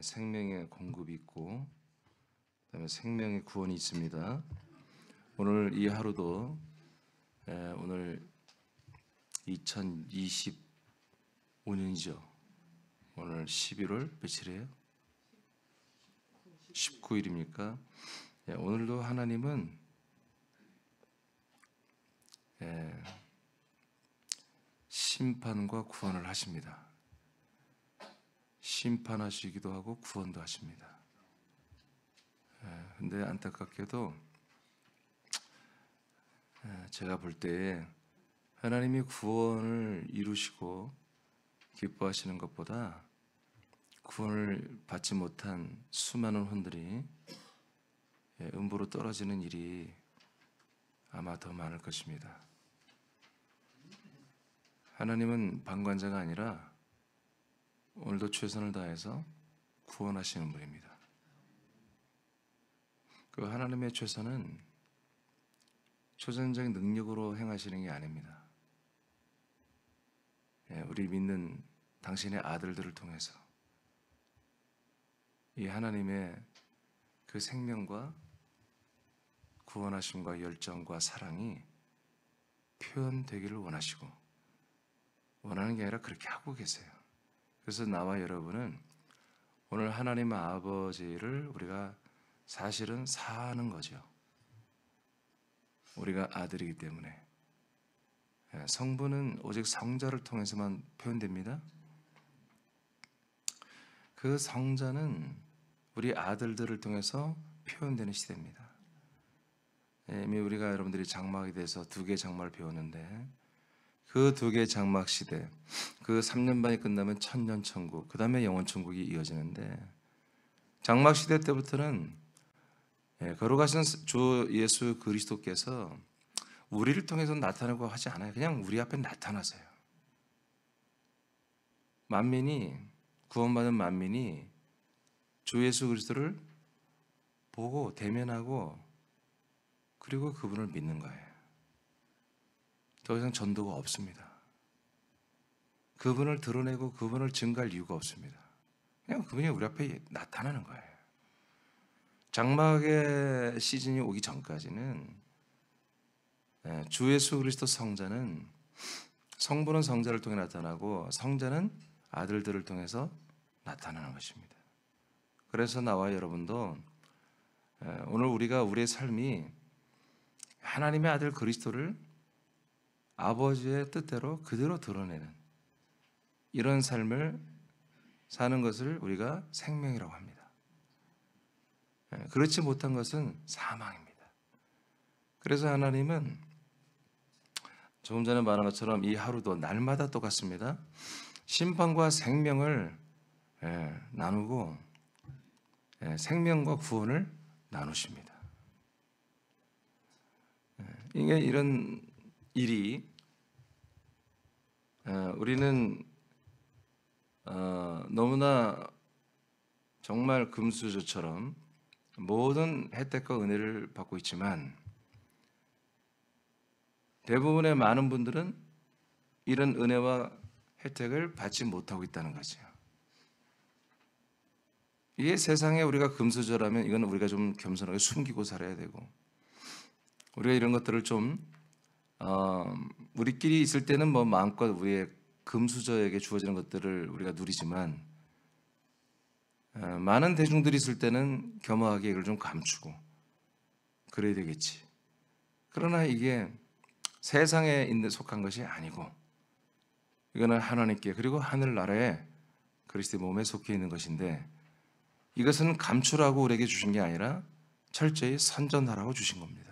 생명의 공급이 있고 그다음에 생명의 구원이 있습니다. 오늘 이 하루도 오늘 2025년이죠. 오늘 11월 며칠이에요? 19일입니까? 오늘도 하나님은 심판과 구원을 하십니다. 심판하시기도 하고 구원도 하십니다. 근데 안타깝게도 제가 볼 때에 하나님이 구원을 이루시고 기뻐하시는 것보다 구원을 받지 못한 수많은 혼들이 음부로 떨어지는 일이 아마 더 많을 것입니다. 하나님은 방관자가 아니라 오늘도 최선을 다해서 구원하시는 분입니다. 그 하나님의 최선은 초전적인 능력으로 행하시는 게 아닙니다. 우리 믿는 당신의 아들들을 통해서 이 하나님의 그 생명과 구원하심과 열정과 사랑이 표현되기를 원하시고 원하는 게 아니라 그렇게 하고 계세요. 그래서 나와 여러분은 오늘 하나님 아버지를 우리가 사실은 사는 거죠. 우리가 아들이기 때문에. 성부는 오직 성자를 통해서만 표현됩니다. 그 성자는 우리 아들들을 통해서 표현되는 시대입니다. 이미 우리가 여러분들이 장막에 대해서 2개의 장막을 배웠는데 그 2개의 장막 시대, 그 3년 반이 끝나면 천년천국, 그 다음에 영원천국이 이어지는데 장막 시대 때부터는 걸어가신 주 예수 그리스도께서 우리를 통해서 나타나고 하지 않아요. 그냥 우리 앞에 나타나세요. 만민이, 구원받은 만민이 주 예수 그리스도를 보고 대면하고 그리고 그분을 믿는 거예요. 더 이상 전도가 없습니다. 그분을 드러내고 그분을 증거할 이유가 없습니다. 그냥 그분이 우리 앞에 나타나는 거예요. 장막의 시즌이 오기 전까지는 주 예수 그리스도 성자는 성부는 성자를 통해 나타나고 성자는 아들들을 통해서 나타나는 것입니다. 그래서 나와 여러분도 오늘 우리가 우리의 삶이 하나님의 아들 그리스도를 아버지의 뜻대로 그대로 드러내는 이런 삶을 사는 것을 우리가 생명이라고 합니다. 그렇지 못한 것은 사망입니다. 그래서 하나님은 조금 전에 말한 것처럼 이 하루도 날마다 똑같습니다. 심판과 생명을 나누고 생명과 구원을 나누십니다. 이게 이런 일이 우리는 너무나 정말 금수저처럼 모든 혜택과 은혜를 받고 있지만 대부분의 많은 분들은 이런 은혜와 혜택을 받지 못하고 있다는 거죠. 이게 세상에 우리가 금수저라면 이건 우리가 좀 겸손하게 숨기고 살아야 되고 우리가 이런 것들을 좀 우리끼리 있을 때는 뭐 마음껏 우리의 금수저에게 주어지는 것들을 우리가 누리지만 많은 대중들이 있을 때는 겸허하게 이걸 좀 감추고 그래야 되겠지. 그러나 이게 세상에 있는 속한 것이 아니고 이거는 하나님께 그리고 하늘나라에 그리스도의 몸에 속해 있는 것인데 이것은 감추라고 우리에게 주신 게 아니라 철저히 선전하라고 주신 겁니다.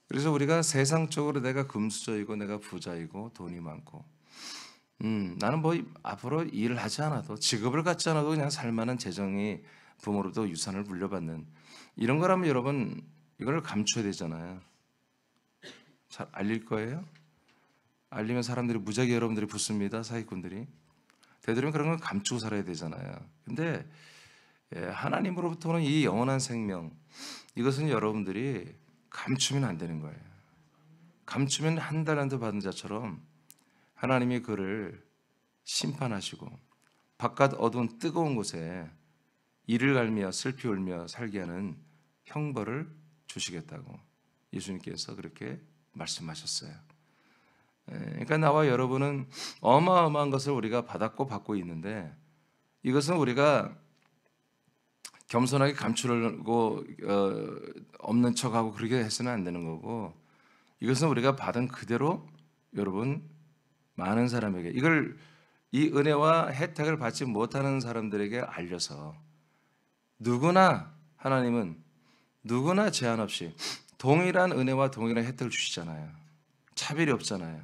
그래서 우리가 세상적으로 내가 금수저이고 내가 부자이고 돈이 많고 나는 뭐 앞으로 일을 하지 않아도 직업을 갖지 않아도 그냥 살만한 재정이 부모로부터 유산을 물려받는 이런 거라면 여러분 이걸 감춰야 되잖아요. 잘 알릴 거예요? 알리면 사람들이 무지하게 여러분들이 붙습니다. 사기꾼들이. 되도록이면 그런 걸 감추고 살아야 되잖아요. 근데 하나님으로부터 오는 이 영원한 생명 이것은 여러분들이 감추면 안 되는 거예요. 감추면 한 달란트 받은 자처럼 하나님이 그를 심판하시고 바깥 어두운 뜨거운 곳에 이를 갈며 슬피 울며 살게 하는 형벌을 주시겠다고 예수님께서 그렇게 말씀하셨어요. 그러니까 나와 여러분은 어마어마한 것을 우리가 받았고 받고 있는데 이것은 우리가 겸손하게 감추려고 없는 척하고 그렇게 해서는 안 되는 거고 이것은 우리가 받은 그대로 여러분 많은 사람에게 이 은혜와 혜택을 받지 못하는 사람들에게 알려서 누구나 하나님은 누구나 제한 없이 동일한 은혜와 동일한 혜택을 주시잖아요. 차별이 없잖아요.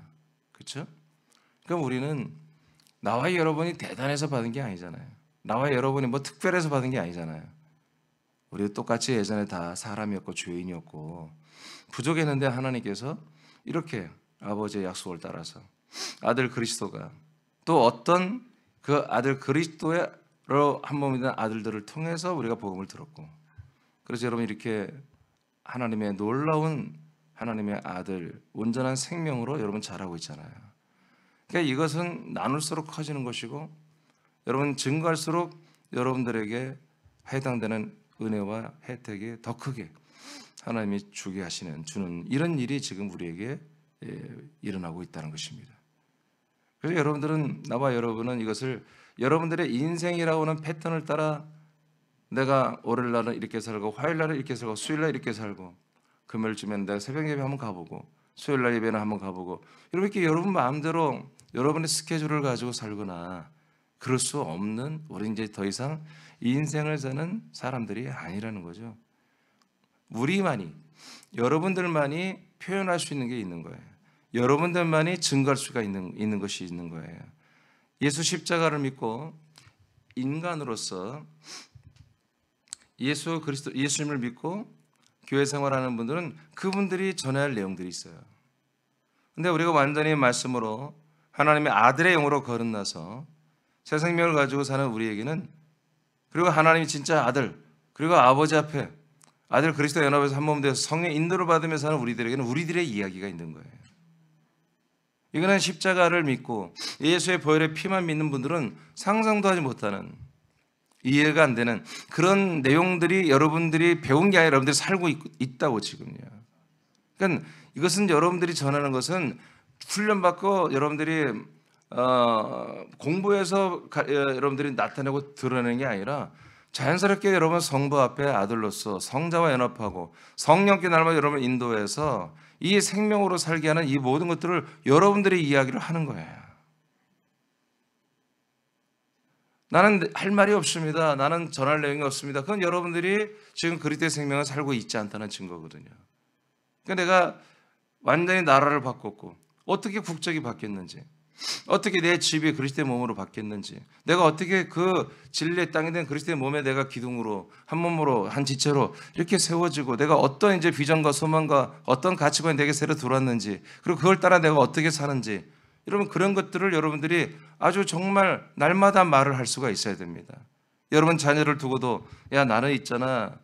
그렇죠? 그럼 우리는 나와 여러분이 대단해서 받은 게 아니잖아요. 나와 여러분이 뭐 특별해서 받은 게 아니잖아요. 우리도 똑같이 예전에 다 사람이었고 죄인이었고 부족했는데 하나님께서 이렇게 아버지의 약속을 따라서 아들 그리스도가 또 어떤 그 아들 그리스도로 한 몸이 된 아들들을 통해서 우리가 복음을 들었고 그래서 여러분 이렇게 하나님의 놀라운 하나님의 아들 온전한 생명으로 여러분 자라고 있잖아요. 그러니까 이것은 나눌수록 커지는 것이고 여러분 증거할수록 여러분들에게 해당되는 은혜와 혜택이 더 크게 하나님이 주는 이런 일이 지금 우리에게 일어나고 있다는 것입니다. 그래서 여러분들은 나와 여러분은 이것을 여러분들의 인생이라고 하는 패턴을 따라 내가 월요일날은 이렇게 살고 화요일날은 이렇게 살고 수요일날 이렇게 살고 금요일쯤에는 내가 새벽 예배 한번 가보고 수요일날 예배는 한번 가보고 이렇게 여러분 마음대로 여러분의 스케줄을 가지고 살거나 그럴 수 없는 우리 이제 더 이상 인생을 사는 사람들이 아니라는 거죠. 우리만이 여러분들만이 표현할 수 있는 게 있는 거예요. 여러분들만이 증거할 수가 있는 것이 있는 거예요. 예수 십자가를 믿고 인간으로서 예수 그리스도 예수님을 믿고 교회 생활하는 분들은 그분들이 전해야 할 내용들이 있어요. 근데 우리가 완전히 말씀으로 하나님의 아들의 영으로 거듭나서 새 생명을 가지고 사는 우리에게는 그리고 하나님이 진짜 아들 그리고 아버지 앞에 아들 그리스도 연합에서 한 몸 되어서 성령의 인도를 받으며 사는 우리들에게는 우리들의 이야기가 있는 거예요. 이거는 십자가를 믿고 예수의 보혈의 피만 믿는 분들은 상상도 하지 못하는 이해가 안 되는 그런 내용들이 여러분들이 배운 게 아니라 여러분들이 살고 있다고 지금요. 그러니까 이것은 여러분들이 전하는 것은 훈련받고 여러분들이 공부해서 여러분들이 나타내고 드러내는 게 아니라 자연스럽게 여러분 성부 앞에 아들로서 성자와 연합하고 성령께 날마다 여러분을 인도해서 이 생명으로 살게 하는 이 모든 것들을 여러분들이 이야기를 하는 거예요. 나는 할 말이 없습니다. 나는 전할 내용이 없습니다. 그건 여러분들이 지금 그리스도의 생명을 살고 있지 않다는 증거거든요. 그러니까 내가 완전히 나라를 바꿨고 어떻게 국적이 바뀌었는지 어떻게 내 집이 그리스도의 몸으로 바뀌었는지 내가 어떻게 그 진리의 땅이 된 그리스도의 몸에 내가 기둥으로 한 몸으로 한 지체로 이렇게 세워지고 내가 어떤 이제 비전과 소망과 어떤 가치관이 내게 새로 들어왔는지 그리고 그걸 따라 내가 어떻게 사는지 여러분 그런 것들을 여러분들이 아주 정말 날마다 말을 할 수가 있어야 됩니다. 여러분 자녀를 두고도 야 나는 있잖아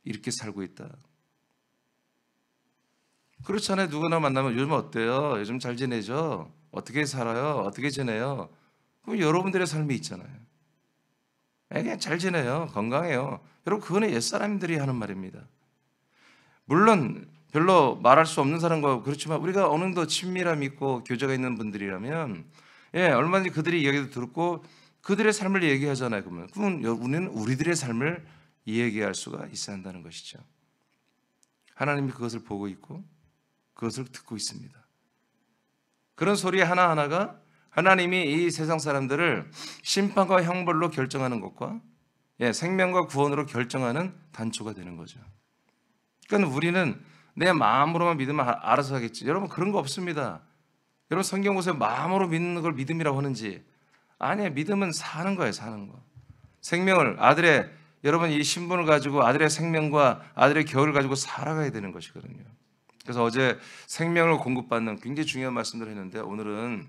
이렇게 살고 있다. 그렇잖아요. 누구나 만나면 요즘 어때요? 요즘 잘 지내죠? 어떻게 살아요? 어떻게 지내요? 그럼 여러분들의 삶이 있잖아요. 그냥 잘 지내요. 건강해요. 여러분 그거는 옛사람들이 하는 말입니다. 물론 별로 말할 수 없는 사람과 그렇지만 우리가 어느 정도 친밀함이 있고 교제가 있는 분들이라면 얼마든지 그들의 이야기도 듣고 그들의 삶을 얘기하잖아요. 그러면 우리는 우리들의 삶을 얘기할 수가 있어야 한다는 것이죠. 하나님이 그것을 보고 있고 그것을 듣고 있습니다. 그런 소리 하나하나가 하나님이 이 세상 사람들을 심판과 형벌로 결정하는 것과 생명과 구원으로 결정하는 단초가 되는 거죠. 그러니까 우리는 내 마음으로만 믿으면 알아서 하겠지. 여러분 그런 거 없습니다. 여러분 성경 보세요. 마음으로 믿는 걸 믿음이라고 하는지 아니에요. 믿음은 사는 거예요. 사는 거. 생명을 아들의 여러분 이 신분을 가지고 아들의 생명과 아들의 겨울을 가지고 살아가야 되는 것이거든요. 그래서 어제 생명을 공급받는 굉장히 중요한 말씀들을 했는데 오늘은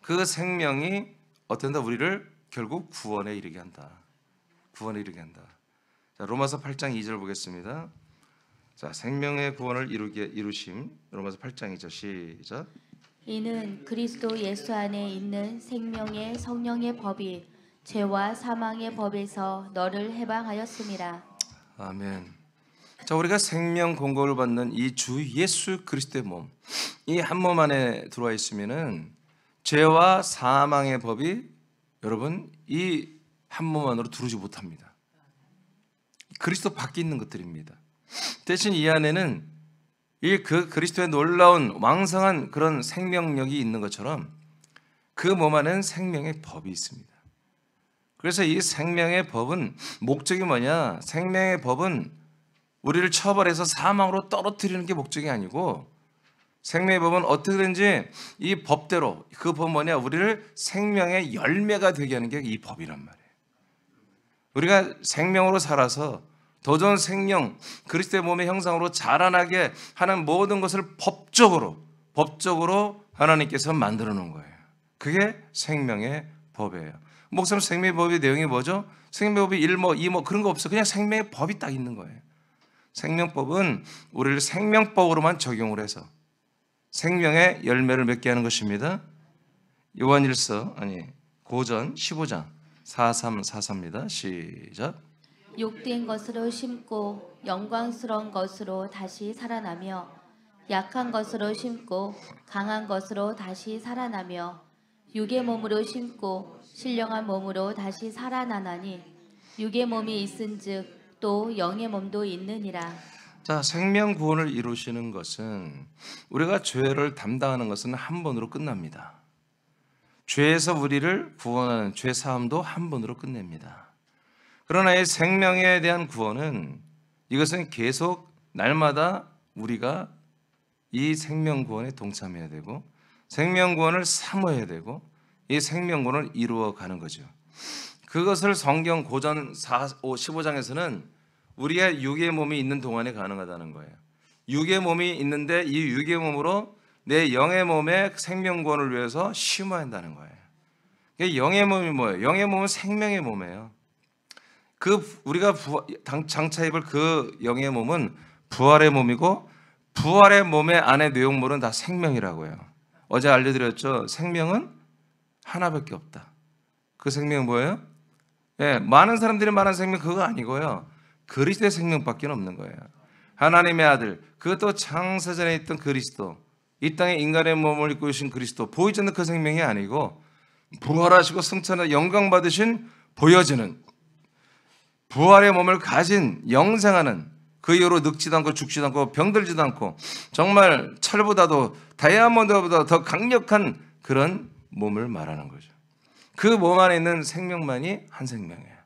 그 생명이 어떤다 우리를 결국 구원에 이르게 한다. 구원에 이르게 한다. 자, 로마서 8장 2절 보겠습니다. 자, 생명의 구원을 이루심. 로마서 8장 2절 시작. 이는 그리스도 예수 안에 있는 생명의 성령의 법이 죄와 사망의 법에서 너를 해방하였음이라. 아멘. 자, 우리가 생명 공급을 받는 이 주 예수 그리스도의 몸, 이 한 몸 안에 들어와 있으면은 죄와 사망의 법이 여러분 이 한 몸 안으로 들어오지 못합니다. 그리스도 밖에 있는 것들입니다. 대신 이 안에는 이 그리스도의 놀라운 왕성한 그런 생명력이 있는 것처럼 그 몸 안에는 생명의 법이 있습니다. 그래서 이 생명의 법은 목적이 뭐냐? 생명의 법은 우리를 처벌해서 사망으로 떨어뜨리는 게 목적이 아니고, 생명의 법은 어떻게든지 이 법대로, 그 법 뭐냐? 우리를 생명의 열매가 되게 하는 게 이 법이란 말이에요. 우리가 생명으로 살아서 더 좋은 생명, 그리스도의 몸의 형상으로 자라나게 하는 모든 것을 법적으로 하나님께서 만들어 놓은 거예요. 그게 생명의 법이에요. 목사님, 생명의 법의 내용이 뭐죠? 생명의 법이 1모, 2모 그런 거 없어. 그냥 생명의 법이 딱 있는 거예요. 생명법은 우리를 생명법으로만 적용을 해서 생명의 열매를 맺게 하는 것입니다. 고전 15장 4344입니다. 시작. 욕된 것으로 심고 영광스러운 것으로 다시 살아나며, 약한 것으로 심고 강한 것으로 다시 살아나며, 육의 몸으로 심고 신령한 몸으로 다시 살아나나니, 육의 몸이 있은즉 또 영의 몸도 있느니라. 자, 생명 구원을 이루시는 것은, 우리가 죄를 담당하는 것은 한 번으로 끝납니다. 죄에서 우리를 구원하는 죄 사함도 한 번으로 끝냅니다. 그러나 이 생명에 대한 구원은, 이것은 계속 날마다 우리가 이 생명 구원에 동참해야 되고 생명 구원을 사모해야 되고 이 생명 구원을 이루어 가는 거죠. 그것을 성경 고전 15장에서는 우리의 육의 몸이 있는 동안에 가능하다는 거예요. 육의 몸이 있는데 이 육의 몸으로 내 영의 몸의 생명 구원을 위해서 심어야 한다는 거예요. 영의 몸이 뭐예요? 영의 몸은 생명의 몸이에요. 우리가 장차 입을 그 영의 몸은 부활의 몸이고, 부활의 몸의 안에 내용물은 다 생명이라고요. 어제 알려드렸죠. 생명은 하나밖에 없다. 그 생명은 뭐예요? 많은 사람들이 말하는 생명 그거 아니고요. 그리스도의 생명밖에 없는 거예요. 하나님의 아들, 그것도 창세전에 있던 그리스도, 이 땅에 인간의 몸을 입고 계신 그리스도, 보이지 않는 그 생명이 아니고 부활하시고 승천하여 영광 받으신 보여지는 부활의 몸을 가진 영생하는, 그 이후로 늙지도 않고 죽지도 않고 병들지도 않고 정말 철보다도 다이아몬드보다 더 강력한 그런 몸을 말하는 거죠. 그 몸 안에 있는 생명만이 한 생명이에요.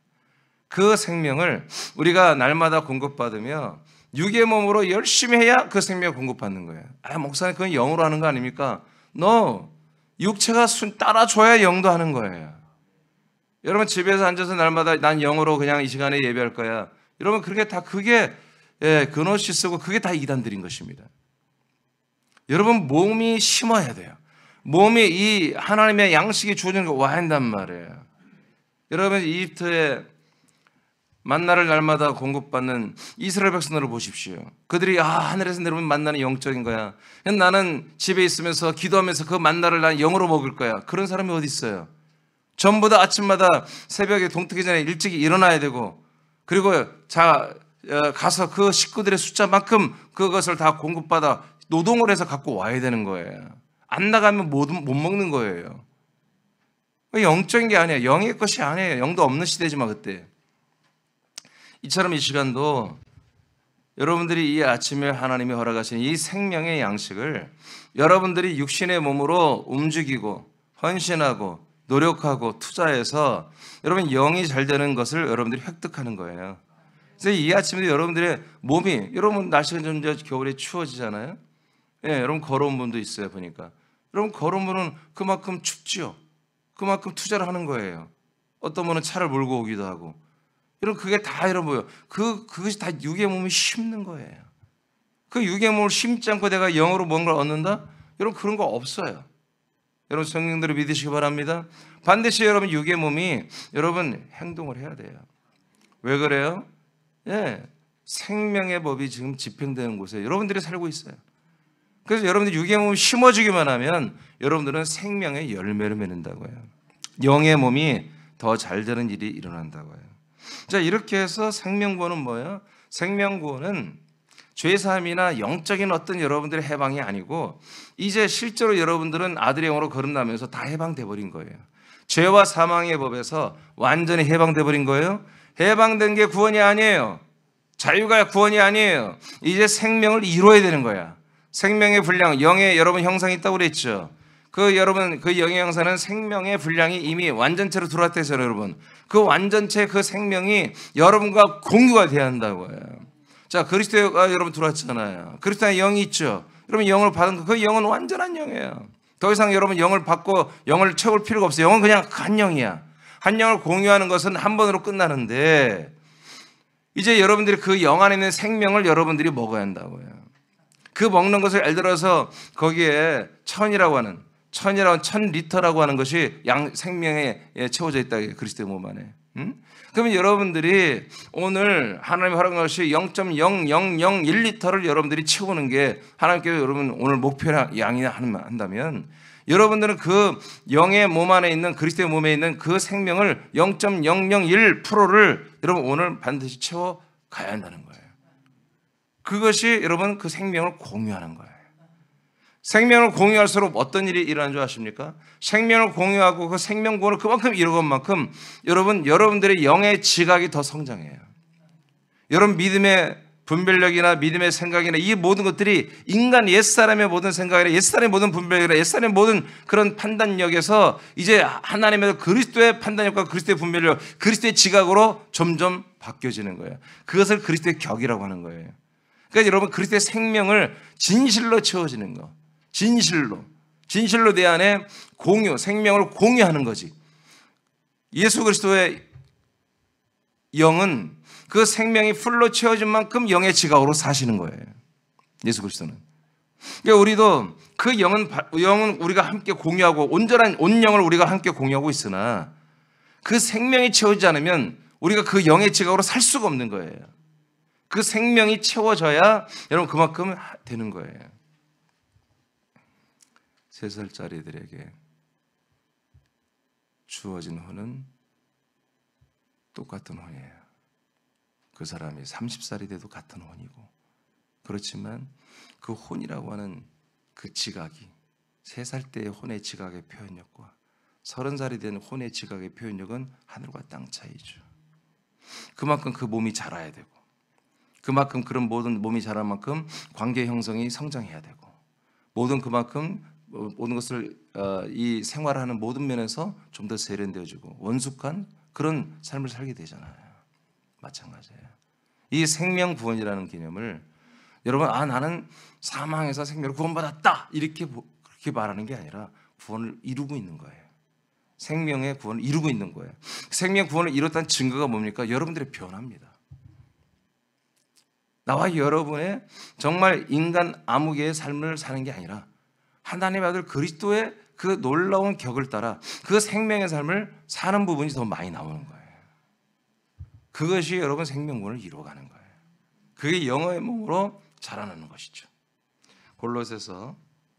그 생명을 우리가 날마다 공급받으며 육의 몸으로 열심히 해야 그 생명을 공급받는 거예요. 목사님 그건 영으로 하는 거 아닙니까? 육체가 따라줘야 영도 하는 거예요. 여러분 집에서 앉아서 날마다 난 영으로 그냥 이 시간에 예배할 거야. 여러분 그게 그노시스고 그게 다 이단들인 것입니다. 여러분 몸이 심어야 돼요. 몸이 이 하나님의 양식이 주어지는 거 와야 한단 말이에요. 여러분 이집트에 만나를 날마다 공급받는 이스라엘 백성들을 보십시오. 그들이 하늘에서 내려오는 만나는 영적인 거야. 나는 집에 있으면서 기도하면서 그 만나를 난 영으로 먹을 거야. 그런 사람이 어디 있어요? 전부 다 아침마다 새벽에 동트기 전에 일찍 일어나야 되고, 그리고 가서 그 식구들의 숫자만큼 그것을 다 공급받아 노동을 해서 갖고 와야 되는 거예요. 안 나가면 못 먹는 거예요. 영적인 게 아니에요. 영의 것이 아니에요. 영도 없는 시대지만 그때. 이처럼 이 시간도 여러분들이 이 아침에 하나님이 허락하신 이 생명의 양식을 여러분들이 육신의 몸으로 움직이고 헌신하고 노력하고 투자해서 여러분 영이 잘 되는 것을 여러분들이 획득하는 거예요. 그래서 이 아침에 여러분들의 몸이, 여러분 날씨가 좀 겨울에 추워지잖아요. 여러분 걸어온 분도 있어요 보니까. 여러분 걸어온 분은 그만큼 춥지요. 그만큼 투자를 하는 거예요. 어떤 분은 차를 몰고 오기도 하고. 여러분 그게 다 여러분 그것이 다 육의 몸을 심는 거예요. 그 육의 몸을 심지 않고 내가 영으로 뭔가를 얻는다? 여러분 그런 거 없어요. 여러분 성령들을 믿으시기 바랍니다. 반드시 여러분 육의 몸이 여러분 행동을 해야 돼요. 왜 그래요? 생명의 법이 지금 집행되는 곳에 여러분들이 살고 있어요. 그래서 여러분들이 육의 몸을 심어주기만 하면 여러분들은 생명의 열매를 맺는다고요. 영의 몸이 더 잘 되는 일이 일어난다고요. 자, 이렇게 해서 생명구원은 뭐예요? 생명구원은 죄사함이나 영적인 어떤 여러분들의 해방이 아니고 이제 실제로 여러분들은 아들의 영으로 거듭나면서 다 해방돼 버린 거예요. 죄와 사망의 법에서 완전히 해방돼 버린 거예요. 해방된 게 구원이 아니에요. 자유가 구원이 아니에요. 이제 생명을 이루어야 되는 거야. 생명의 분량, 영의 여러분 형상이 있다고 그랬죠. 여러분 그 영의 형상은 생명의 분량이 이미 완전체로 들어왔대요, 여러분. 그 완전체 그 생명이 여러분과 공유가 돼야 한다고요. 자, 그리스도가 여러분 들어왔잖아요. 그리스도의 영이 있죠. 여러분 영을 받은 그 영은 완전한 영이에요. 더 이상 여러분 영을 받고 영을 채울 필요가 없어요. 영은 그냥 한 영이야. 한 영을 공유하는 것은 한 번으로 끝나는데 이제 여러분들이 그 영 안에 있는 생명을 여러분들이 먹어야 한다고요. 그 먹는 것을 예를 들어서 거기에 천이라고 하는 1000리터라고 하는 것이 생명에 채워져 있다. 그리스도의 몸 안에. 그러면 여러분들이 오늘 하나님이 허락한 것이 0.0001리터를 여러분들이 채우는 게 하나님께서 여러분 오늘 목표나 양이 한다면 여러분들은 그 영의 몸 안에 있는 그리스도의 몸에 있는 그 생명을 0.001%를 여러분 오늘 반드시 채워 가야 한다는 거예요. 그것이 여러분 그 생명을 공유하는 거예요. 생명을 공유할수록 어떤 일이 일어나는 줄 아십니까? 생명을 공유하고 그 생명구원을 그만큼 이루는 만큼 여러분들의 영의 지각이 더 성장해요. 여러분 믿음의 분별력이나 믿음의 생각이나 이 모든 것들이 인간 옛사람의 모든 생각이나 옛사람의 모든 분별력이나 옛사람의 모든 그런 판단력에서 이제 하나님의 그리스도의 판단력과 그리스도의 분별력, 그리스도의 지각으로 점점 바뀌어지는 거예요. 그것을 그리스도의 격이라고 하는 거예요. 그러니까 여러분 그리스도의 생명을 진실로 채워지는 거. 진실로 내 안에 생명을 공유하는 거지. 예수 그리스도의 영은 그 생명이 풀로 채워진 만큼 영의 지각으로 사시는 거예요. 예수 그리스도는. 그러니까 우리도 그 영은 우리가 함께 공유하고 온전한 영을 우리가 함께 공유하고 있으나 그 생명이 채워지지 않으면 우리가 그 영의 지각으로 살 수가 없는 거예요. 그 생명이 채워져야 여러분 그만큼 되는 거예요. 3살짜리들에게 주어진 혼은 똑같은 혼이에요. 그 사람이 30살이 돼도 같은 혼이고, 그렇지만 그 혼이라고 하는 그 지각이 3살 때의 혼의 지각의 표현력과 30살이 된 혼의 지각의 표현력은 하늘과 땅 차이죠. 그만큼 그 몸이 자라야 되고, 그만큼 그런 모든 몸이 자랄 만큼 관계 형성이 성장해야 되고, 그만큼 모든 것을 이 생활하는 모든 면에서 좀 더 세련되어지고 원숙한 그런 삶을 살게 되잖아요. 마찬가지예요. 이 생명 구원이라는 개념을 여러분 나는 사망에서 생명을 구원받았다 그렇게 말하는 게 아니라 구원을 이루고 있는 거예요. 생명의 구원을 이루고 있는 거예요. 생명 구원을 이뤘다는 증거가 뭡니까? 여러분들의 변화입니다. 나와 여러분의 정말 인간 암흑의 삶을 사는 게 아니라 하나님의 아들 그리스도의 그 놀라운 격을 따라 그 생명의 삶을 사는 부분이 더 많이 나오는 거예요. 그것이 여러분 생명구원을 이루어가는 거예요. 그게 영의 몸으로 자라나는 것이죠. 골로새서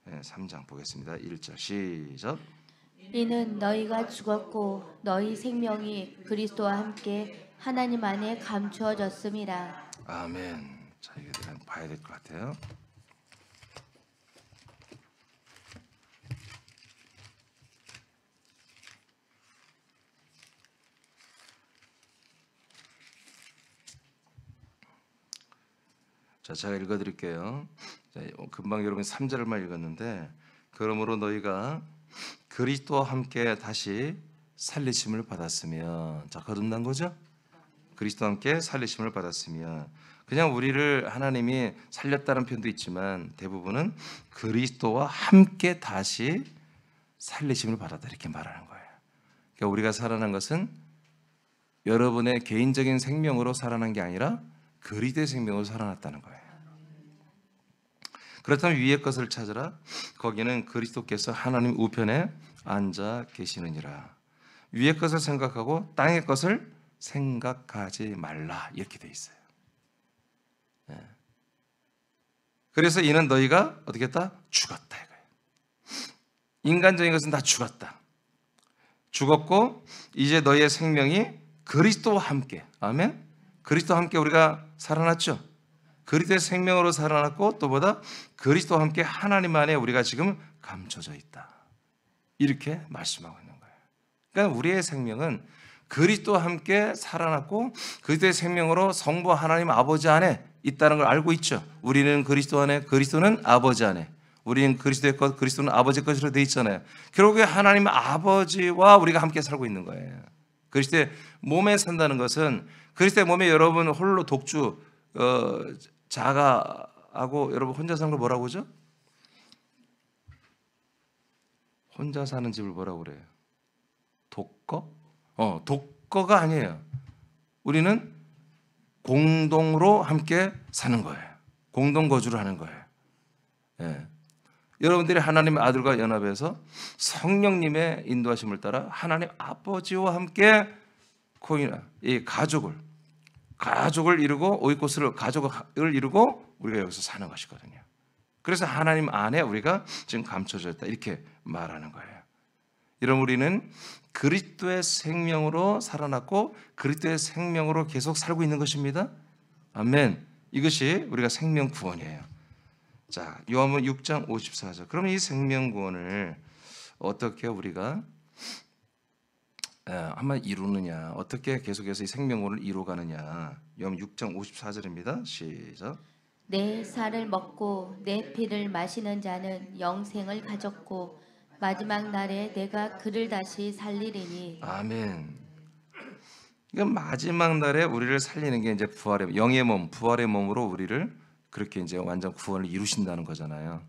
3장 보겠습니다. 1절 시작. 이는 너희가 죽었고 너희 생명이 그리스도와 함께 하나님 안에 감추어졌음이라. 아멘. 자, 이거 봐야 될 것 같아요. 자, 제가 읽어드릴게요. 자, 금방 여러분 3절만 읽었는데, 그러므로 너희가 그리스도와 함께 다시 살리심을 받았으면, 자, 거듭난 거죠? 그리스도와 함께 살리심을 받았으면, 그냥 우리를 하나님이 살렸다는 표현도 있지만 대부분은 그리스도와 함께 다시 살리심을 받았다 이렇게 말하는 거예요. 그러니까 우리가 살아난 것은 여러분의 개인적인 생명으로 살아난 게 아니라 그리스도의 생명으로 살아났다는 거예요. 그렇다면 위의 것을 찾으라. 거기는 그리스도께서 하나님 우편에 앉아 계시느니라. 위의 것을 생각하고 땅의 것을 생각하지 말라 이렇게 돼 있어요. 그래서 이는 너희가 어떻게 했다? 죽었다 이거예요. 인간적인 것은 다 죽었다. 죽었고 이제 너희의 생명이 그리스도와 함께, 아멘. 그리스도와 함께 우리가 살아났죠. 그리스도의 생명으로 살아났고 또 보다 그리스도와 함께 하나님 안에 우리가 지금 감춰져 있다. 이렇게 말씀하고 있는 거예요. 그러니까 우리의 생명은 그리스도와 함께 살아났고 그리스도의 생명으로 성부 하나님 아버지 안에 있다는 걸 알고 있죠. 우리는 그리스도 안에, 그리스도는 아버지 안에. 우리는 그리스도의 것, 그리스도는 아버지의 것으로 되어 있잖아요. 결국에 하나님 아버지와 우리가 함께 살고 있는 거예요. 그리스도의 몸에 산다는 것은 그리스도의 몸에 여러분 홀로 독주, 자가하고 여러분 혼자 사는 걸 뭐라고 그러죠? 혼자 사는 집을 뭐라고 그래요? 독거? 독거가 아니에요. 우리는 공동으로 함께 사는 거예요. 공동 거주를 하는 거예요. 예. 여러분들이 하나님의 아들과 연합해서 성령님의 인도하심을 따라 하나님 아버지와 함께 이 가족을 이루고 오이코스를 가족을 이루고 우리가 여기서 사는 것이거든요. 그래서 하나님 안에 우리가 지금 감춰져 있다 이렇게 말하는 거예요. 여러분 우리는 그리스도의 생명으로 살아났고 그리스도의 생명으로 계속 살고 있는 것입니다. 아멘. 이것이 우리가 생명 구원이에요. 자, 요한복음 6장 54절. 그러면 이 생명 구원을 어떻게 우리가 한번 이루느냐? 어떻게 계속해서 이 생명 구원을 이루어가느냐? 요한복음 6장 54절입니다. 시작. 내 살을 먹고 내 피를 마시는 자는 영생을 가졌고 마지막 날에 내가 그를 다시 살리리니. 아멘. 그러니까 마지막 날에 우리를 살리는 게 이제 부활의 영의 몸, 부활의 몸으로 우리를 그렇게 이제 완전 구원을 이루신다는 거잖아요.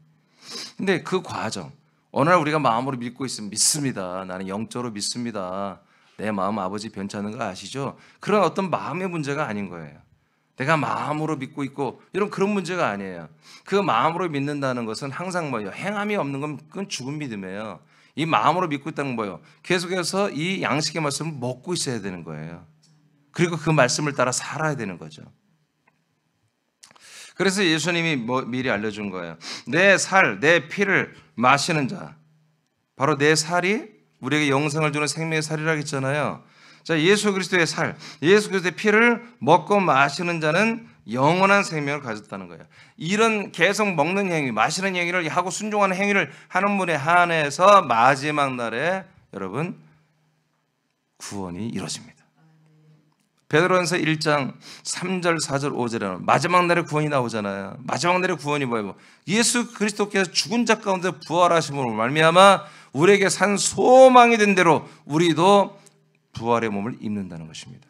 근데 그 과정, 어느 날 우리가 마음으로 믿고 있으면 믿습니다. 나는 영적으로 믿습니다. 내 마음 아버지 변찮는 거 아시죠? 그런 어떤 마음의 문제가 아닌 거예요. 내가 마음으로 믿고 있고 이런 그런 문제가 아니에요. 그 마음으로 믿는다는 것은 항상 뭐예요? 행함이 없는 건 그건 죽은 믿음이에요. 이 마음으로 믿고 있다는 건 뭐예요? 계속해서 이 양식의 말씀을 먹고 있어야 되는 거예요. 그리고 그 말씀을 따라 살아야 되는 거죠. 그래서 예수님이 미리 알려준 거예요. 내 살, 내 피를 마시는 자, 바로 내 살이 우리에게 영생을 주는 생명의 살이라고 했잖아요. 자, 예수 그리스도의 살, 예수 그리스도의 피를 먹고 마시는 자는 영원한 생명을 가졌다는 거예요. 이런 계속 먹는 행위, 마시는 행위를 하고 순종하는 행위를 하는 분에 한해서 마지막 날에 여러분 구원이 이루어집니다. 베드로전서 1장 3절, 4절, 5절에는 마지막 날에 구원이 나오잖아요. 마지막 날에 구원이 뭐예요? 예수 그리스도께서 죽은 자 가운데 부활하심으로 말미암아 우리에게 산 소망이 된 대로 우리도 부활의 몸을 입는다는 것입니다.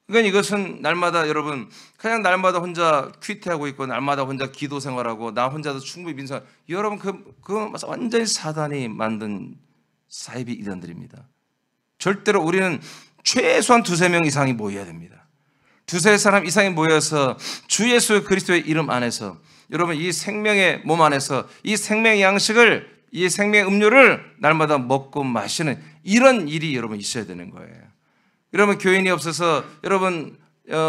그러니까 이것은 날마다 여러분 그냥 날마다 혼자 퀴트하고 있고 날마다 혼자 기도 생활하고 나 혼자도 충분히 민사 여러분 그 완전히 사단이 만든 사이비 이단들입니다. 절대로 우리는 최소한 2-3명 이상이 모여야 됩니다. 2-3사람 이상이 모여서 주 예수 그리스도의 이름 안에서 여러분 이 생명의 몸 안에서 이 생명의 양식을 이 생명의 음료를 날마다 먹고 마시는 이런 일이 여러분 있어야 되는 거예요. 여러분 교인이 없어서 여러분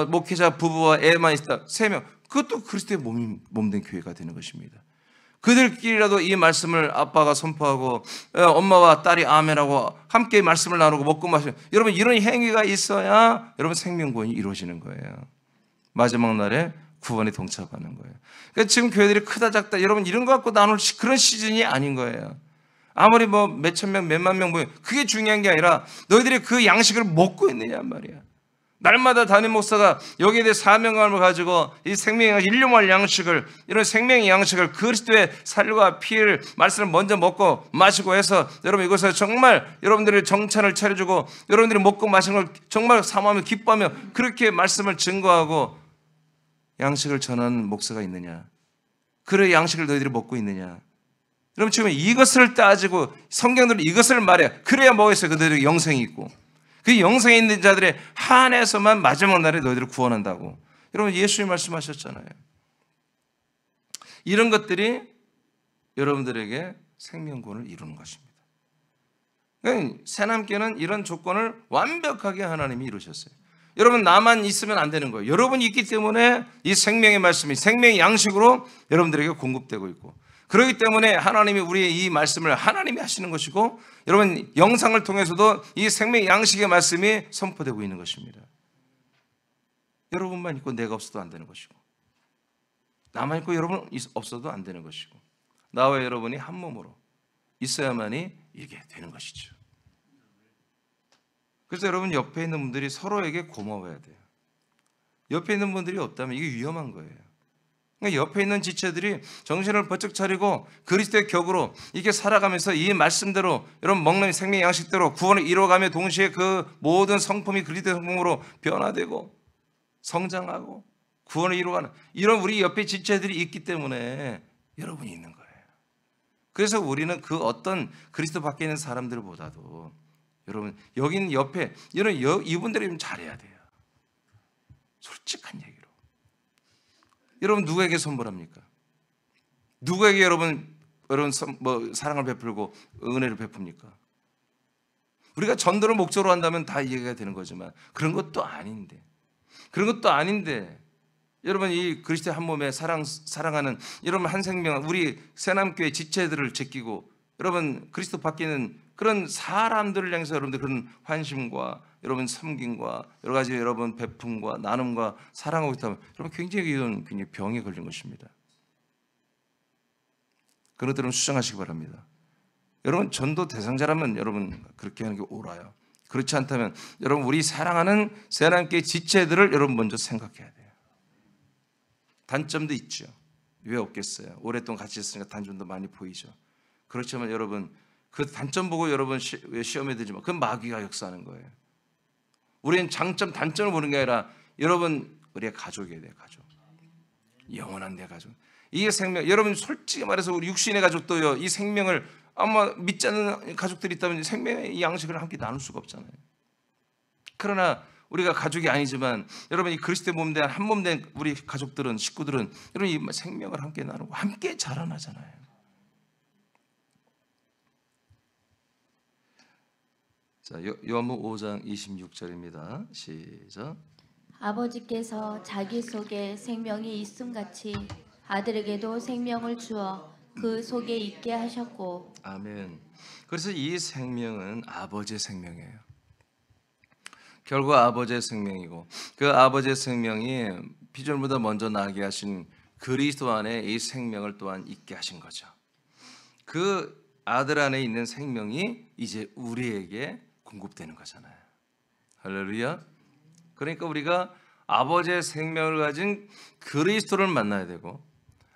목회자 부부와 애만 있다 3명 그것도 그리스도의 몸된 교회가 되는 것입니다. 그들끼리라도 이 말씀을 아빠가 선포하고 엄마와 딸이 아멘하고 함께 말씀을 나누고 먹고 마시는 여러분 이런 행위가 있어야 여러분 생명구원이 이루어지는 거예요. 마지막 날에 구원에 동참하는 거예요. 그러니까 지금 교회들이 크다 작다 여러분 이런 거 갖고 나눌 그런 시즌이 아닌 거예요. 아무리 뭐 몇천 명 몇만 명 모여 그게 중요한 게 아니라 너희들이 그 양식을 먹고 있느냐 말이야. 날마다 담임 목사가 여기에 대해 사명감을 가지고 이 생명의 일용할 양식을 이런 생명의 양식을 그리스도의 살과 피를 말씀을 먼저 먹고 마시고 해서 여러분 이것을 정말 여러분들의 정찬을 차려주고 여러분들이 먹고 마시는 걸 정말 사모하며 기뻐하며 그렇게 말씀을 증거하고 양식을 전하는 목사가 있느냐? 그래 양식을 너희들이 먹고 있느냐? 여러분 지금 이것을 따지고 성경들은 이것을 말해요. 그래야 뭐겠어요? 그들에게 영생이 있고 그 영생에 있는 자들의 한에서만 마지막 날에 너희들을 구원한다고 여러분 예수님 말씀하셨잖아요. 이런 것들이 여러분들에게 생명구원을 이루는 것입니다. 그러니까 새남교는 이런 조건을 완벽하게 하나님이 이루셨어요. 여러분 나만 있으면 안 되는 거예요. 여러분이 있기 때문에 이 생명의 말씀이 생명의 양식으로 여러분들에게 공급되고 있고, 그렇기 때문에 하나님이 우리의 이 말씀을 하나님이 하시는 것이고, 여러분 영상을 통해서도 이 생명의 양식의 말씀이 선포되고 있는 것입니다. 여러분만 있고 내가 없어도 안 되는 것이고, 나만 있고 여러분 없어도 안 되는 것이고, 나와 여러분이 한 몸으로 있어야만이 이게 되는 것이죠. 그래서 여러분 옆에 있는 분들이 서로에게 고마워야 돼요. 옆에 있는 분들이 없다면 이게 위험한 거예요. 그러니까 옆에 있는 지체들이 정신을 번쩍 차리고 그리스도의 격으로 이렇게 살아가면서 이 말씀대로 여러분 먹는 생명 양식대로 구원을 이루어가며 동시에 그 모든 성품이 그리스도의 성품으로 변화되고 성장하고 구원을 이루어가는 이런 우리 옆에 지체들이 있기 때문에 여러분이 있는 거예요. 그래서 우리는 그 어떤 그리스도 밖에 있는 사람들보다도 여러분 여긴 옆에 이분들이 좀 잘해야 돼요. 솔직한 얘기로. 여러분 누구에게 선물합니까? 누구에게 여러분 사랑을 베풀고 은혜를 베풉니까? 우리가 전도를 목적으로 한다면 다 이해가 되는 거지만 그런 것도 아닌데 여러분 이 그리스도의 한 몸에 사랑하는 여러분 한 생명 우리 새남교회 지체들을 제끼고 여러분 그리스도 밖에 있는 그런 사람들을 향해서 여러분들 그런 환심과 여러분 섬김과 여러 가지 여러분 베품과 나눔과 사랑하고 있다면 여러분 굉장히 병에 걸린 것입니다. 그런 것들은 수정하시기 바랍니다. 여러분 전도 대상자라면 여러분 그렇게 하는 게 옳아요. 그렇지 않다면 여러분 우리 사랑하는 새하나님께 지체들을 여러분 먼저 생각해야 돼요. 단점도 있죠. 왜 없겠어요? 오랫동안 같이 있으니까 단점도 많이 보이죠. 그렇지만 여러분 그 단점 보고 여러분 시험에 들지 마. 그건 마귀가 역사하는 거예요. 우리는 장점 단점을 보는 게 아니라 여러분 우리의 가족이어야 돼요. 가족. 영원한 내 가족. 이게 생명. 여러분 솔직히 말해서 우리 육신의 가족도요. 이 생명을 아마 믿지 않는 가족들이 있다면 생명의 양식을 함께 나눌 수가 없잖아요. 그러나 우리가 가족이 아니지만 여러분 이 그리스도의 몸된 한 몸된 우리 가족들은 식구들은 여러분 이 생명을 함께 나누고 함께 자라나잖아요. 자, 요한복음 5장 26절입니다. 시작. 아버지께서 자기 속에 생명이 있음같이 아들에게도 생명을 주어 그 속에 있게 하셨고. 아멘. 그래서 이 생명은 아버지의 생명이에요. 결국 아버지의 생명이고 그 아버지의 생명이 피조물보다 먼저 나게 하신 그리스도 안에 이 생명을 또한 있게 하신 거죠. 그 아들 안에 있는 생명이 이제 우리에게 공급되는 거잖아요. 할렐루야. 그러니까 우리가 아버지의 생명을 가진 그리스도를 만나야 되고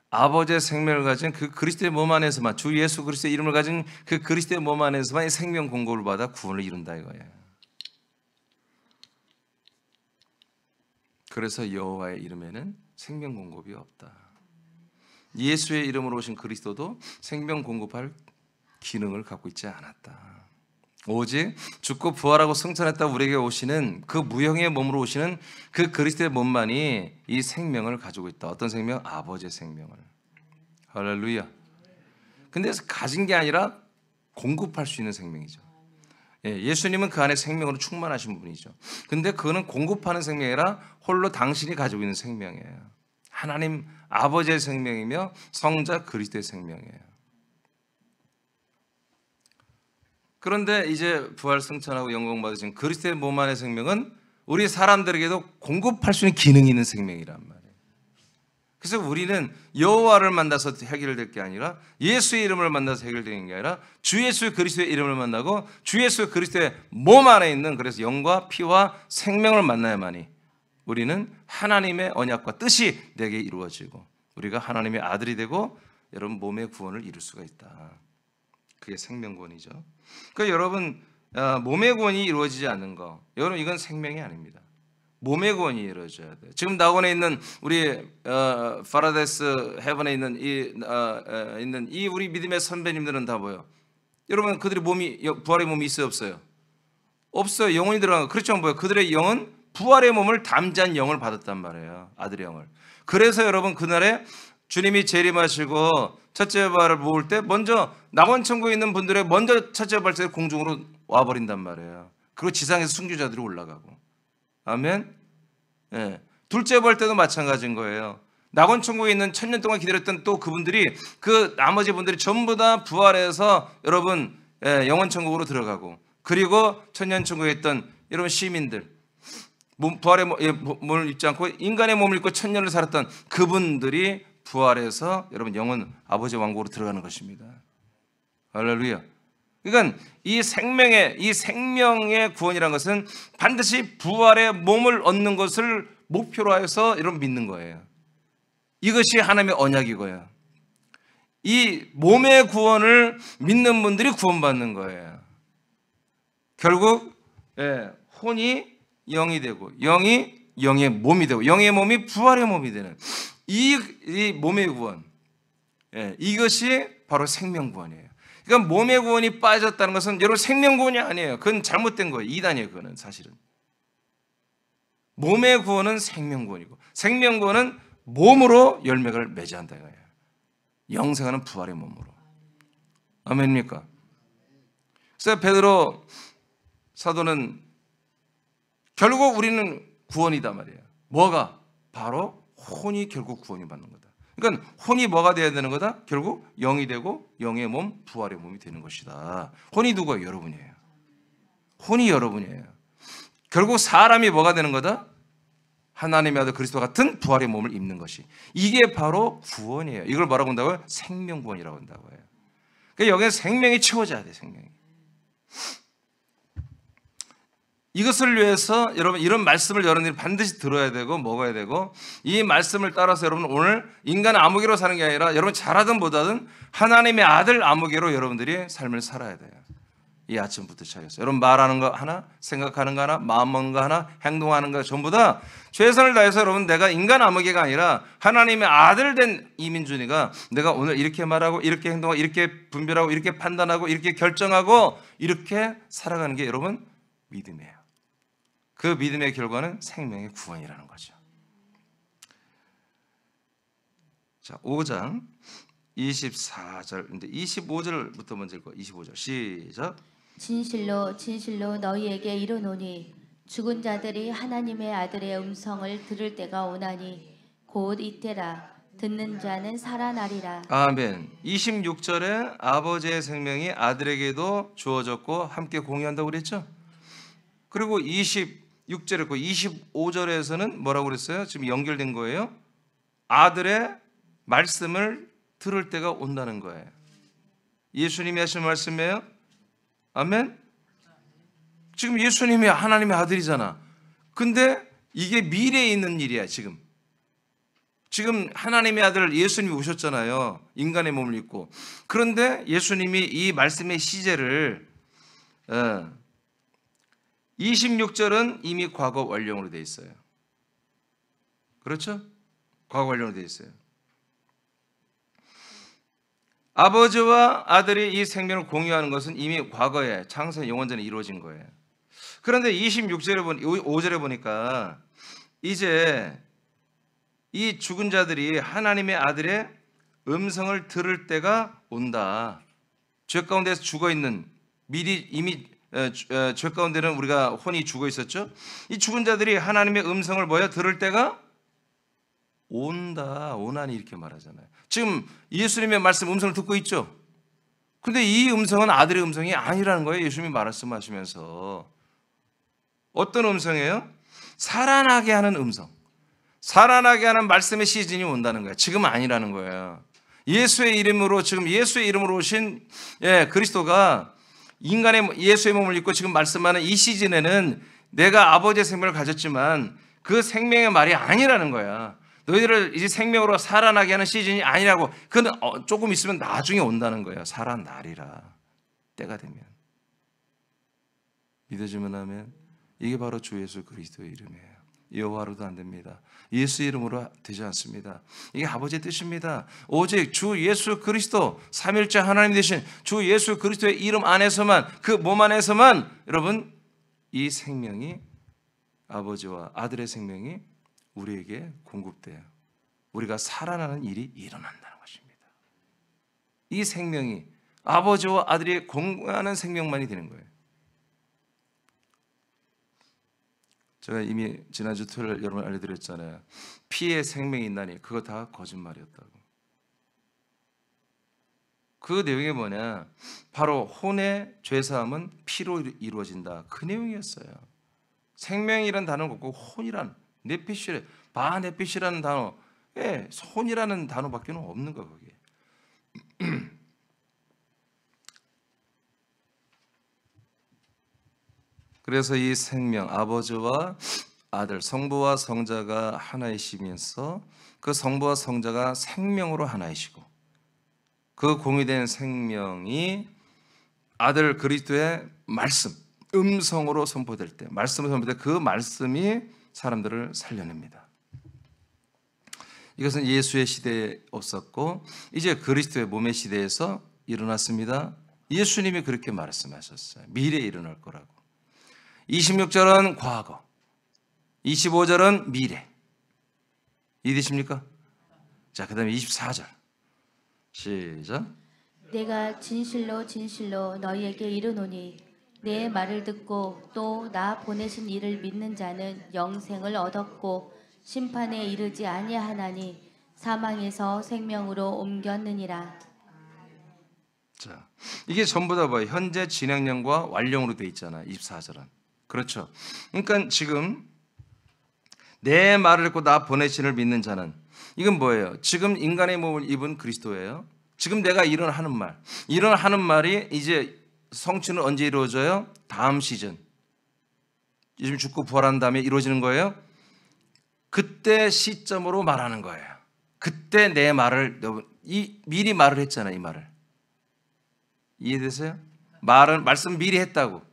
아버지의 생명을 가진 그 그리스도의 몸 안에서만 주 예수 그리스도의 이름을 가진 그 그리스도의 몸 안에서만 이 생명 공급을 받아 구원을 이룬다 이거예요. 그래서 여호와의 이름에는 생명 공급이 없다. 예수의 이름으로 오신 그리스도도 생명 공급할 기능을 갖고 있지 않았다. 오직 죽고 부활하고 승천했다 우리에게 오시는 그 무형의 몸으로 오시는 그 그리스도의 몸만이 이 생명을 가지고 있다. 어떤 생명? 아버지의 생명을. 할렐루야. 근데 가진 게 아니라 공급할 수 있는 생명이죠. 예수님은 그 안에 생명으로 충만하신 분이죠. 근데 그거는 공급하는 생명이 아니라 홀로 당신이 가지고 있는 생명이에요. 하나님 아버지의 생명이며 성자 그리스도의 생명이에요. 그런데 이제 부활 승천하고 영광 받으신 그리스도의 몸 안의 생명은 우리 사람들에게도 공급할 수 있는 기능이 있는 생명이란 말이에요. 그래서 우리는 여호와를 만나서 해결될 게 아니라 예수의 이름을 만나서 해결되는 게 아니라 주 예수 그리스도의 이름을 만나고 주 예수 그리스도의 몸 안에 있는 그래서 영과 피와 생명을 만나야만이 우리는 하나님의 언약과 뜻이 내게 이루어지고 우리가 하나님의 아들이 되고 여러분 몸의 구원을 이룰 수가 있다. 그게 생명구원이죠. 그러니까 여러분 몸의 구원이 이루어지지 않는 거, 여러분 이건 생명이 아닙니다. 몸의 구원이 이루어져야 돼요. 지금 낙원에 있는 우리 파라데스 헤븐에 있는 이 우리 믿음의 선배님들은 다 뭐예요? 여러분 그들의 몸이 부활의 몸이 있어요 없어요? 없어요. 영혼이 들어간 거. 그렇죠. 뭐예요? 그들의 영은 부활의 몸을 담지한 영을 받았단 말이에요. 아들의 영을. 그래서 여러분 그날에 주님이 재림하시고 첫째 부활을 모을 때 먼저 낙원 천국에 있는 분들의 먼저 첫째 부활 때 공중으로 와버린단 말이에요. 그리고 지상에서 순교자들이 올라가고 아멘. 예. 둘째 부활 때도 마찬가지인 거예요. 낙원 천국에 있는 1000년 동안 기다렸던 또 그분들이 그 나머지 분들이 전부 다 부활해서 여러분 영원 천국으로 들어가고, 그리고 천년 천국에 있던 여러분 시민들, 부활의 몸을 입지 않고 인간의 몸을 입고 1000년을 살았던 그분들이 부활해서 여러분 영원 아버지 왕국으로 들어가는 것입니다. 할렐루야. 그러니까 이 생명의 구원이라는 것은 반드시 부활의 몸을 얻는 것을 목표로 하여서 여러분 믿는 거예요. 이것이 하나님의 언약이고요. 이 몸의 구원을 믿는 분들이 구원받는 거예요. 결국 혼이 영이 되고, 영이 영의 몸이 되고, 영의 몸이 부활의 몸이 되는 이 몸의 구원, 이것이 바로 생명구원이에요. 그러니까 몸의 구원이 빠졌다는 것은 여러분 생명구원이 아니에요. 그건 잘못된 거예요. 이단이에요. 그거는 사실은. 몸의 구원은 생명구원이고, 생명구원은 몸으로 열매를 맺어야 한다 이거예요. 영생하는 부활의 몸으로. 아멘입니까? 그래서 베드로 사도는 결국 우리는 구원이다 말이에요. 뭐가? 바로 혼이 결국 구원이 받는 거다. 그러니까 혼이 뭐가 돼야 되는 거다? 결국 영이 되고 영의 몸, 부활의 몸이 되는 것이다. 혼이 누구예요? 여러분이에요. 혼이 여러분이에요. 결국 사람이 뭐가 되는 거다? 하나님의 아들 그리스도 같은 부활의 몸을 입는 것이, 이게 바로 구원이에요. 이걸 뭐라고 한다고요? 생명구원이라고 한다고 해요. 그러니까 여기는 생명이 채워져야 돼. 생명이. 이것을 위해서 여러분 이런 말씀을 여러분들이 반드시 들어야 되고 먹어야 되고, 이 말씀을 따라서 여러분 오늘 인간 아무개로 사는 게 아니라 여러분 잘하든 못하든 하나님의 아들 아무개로 여러분들이 삶을 살아야 돼요. 이 아침부터 시작해서 여러분 말하는 거 하나, 생각하는 거 하나, 마음 먹는 거 하나, 행동하는 거 전부 다 최선을 다해서 여러분 내가 인간 아무개가 아니라 하나님의 아들 된 이민준이가 내가 오늘 이렇게 말하고 이렇게 행동하고 이렇게 분별하고 이렇게 판단하고 이렇게 결정하고 이렇게 살아가는 게 여러분 믿음이에요. 그 믿음의 결과는 생명의 구원이라는 거죠. 자, 5장 24절, 25절부터 먼저 읽고 25절 시작. 진실로 진실로 너희에게 이르노니 죽은 자들이 하나님의 아들의 음성을 들을 때가 오나니 곧 이때라. 듣는 자는 살아나리라. 아멘. 26절에 아버지의 생명이 아들에게도 주어졌고 함께 공유한다고 그랬죠. 그리고 26절에 25절에서는 뭐라고 그랬어요? 지금 연결된 거예요. 아들의 말씀을 들을 때가 온다는 거예요. 예수님이 하신 말씀이에요. 아멘. 지금 예수님이 하나님의 아들이잖아. 근데 이게 미래에 있는 일이야. 지금 하나님의 아들 예수님이 오셨잖아요. 인간의 몸을 입고. 그런데 예수님이 이 말씀의 시제를 26절은 이미 과거 완료형으로 되어 있어요. 그렇죠? 과거 완료형으로 되어 있어요. 아버지와 아들이 이 생명을 공유하는 것은 이미 과거에 창세 영원전에 이루어진 거예요. 그런데 5절에 보니까 이제 이 죽은 자들이 하나님의 아들의 음성을 들을 때가 온다. 죄 가운데서 죽어있는 이미 죄 가운데는 우리가 혼이 죽어 있었죠. 이 죽은 자들이 하나님의 음성을 들을 때가 온다. 오나니 이렇게 말하잖아요. 지금 예수님의 말씀 음성을 듣고 있죠. 근데 이 음성은 아들의 음성이 아니라는 거예요. 예수님이 말씀하시면서. 어떤 음성이에요? 살아나게 하는 음성. 살아나게 하는 말씀의 시즌이 온다는 거예요. 지금 아니라는 거예요. 예수의 이름으로 오신 그리스도가 예수의 몸을 입고 지금 말씀하는 이 시즌에는 내가 아버지의 생명을 가졌지만 그 생명의 말이 아니라는 거야. 너희들을 이제 생명으로 살아나게 하는 시즌이 아니라고. 그건 조금 있으면 나중에 온다는 거예요. 살아나리라. 때가 되면. 믿어지면 아멘. 이게 바로 주 예수 그리스도의 이름이에요. 여호와로도 안 됩니다. 예수 이름으로 되지 않습니다. 이게 아버지의 뜻입니다. 오직 주 예수 그리스도, 삼일째 하나님 되신 주 예수 그리스도의 이름 안에서만, 그 몸 안에서만 여러분 이 생명이, 아버지와 아들의 생명이 우리에게 공급돼요. 우리가 살아나는 일이 일어난다는 것입니다. 이 생명이 아버지와 아들이 공유하는 생명만이 되는 거예요. 제가 이미 지난주 토요일 여러분 알려드렸잖아요. 피에 생명이 있나니 그거 다 거짓말이었다고. 그 내용이 뭐냐? 바로 혼의 죄사함은 피로 이루어진다. 그 내용이었어요. 생명이라는 단어가 없고 혼이란 네피시레 바네피시라는 단어, 혼이라는 단어밖에 없는 거 거기에. 그래서 이 생명, 아버지와 아들, 성부와 성자가 하나이시면서 그 성부와 성자가 생명으로 하나이시고 그 공유된 생명이 아들 그리스도의 말씀, 음성으로 선포될 때, 말씀으로 선포될 때 그 말씀이 사람들을 살려냅니다. 이것은 예수의 시대에 없었고 이제 그리스도의 몸의 시대에서 일어났습니다. 예수님이 그렇게 말씀하셨어요. 미래에 일어날 거라고. 26절은 과거, 25절은 미래. 이해되십니까? 자, 그 다음에 24절 시작. 내가 진실로 진실로 너희에게 이르노니 내 말을 듣고 또 나 보내신 이를 믿는 자는 영생을 얻었고 심판에 이르지 아니하나니 사망에서 생명으로 옮겼느니라. 자, 이게 전부 다 뭐예요? 현재 진행형과 완료형으로 돼 있잖아. 24절은. 그렇죠. 그러니까 지금 내 말을 듣고 나 보내신 이를 믿는 자는, 이건 뭐예요? 지금 인간의 몸을 입은 그리스도예요. 지금 내가 일어나는 말, 일어나는 말이 이제 성취는 언제 이루어져요? 다음 시즌. 요즘 죽고 부활한 다음에 이루어지는 거예요. 그때 시점으로 말하는 거예요. 그때 내 말을 미리 말을 했잖아요. 이 말을 이해되세요? 말씀 미리 했다고.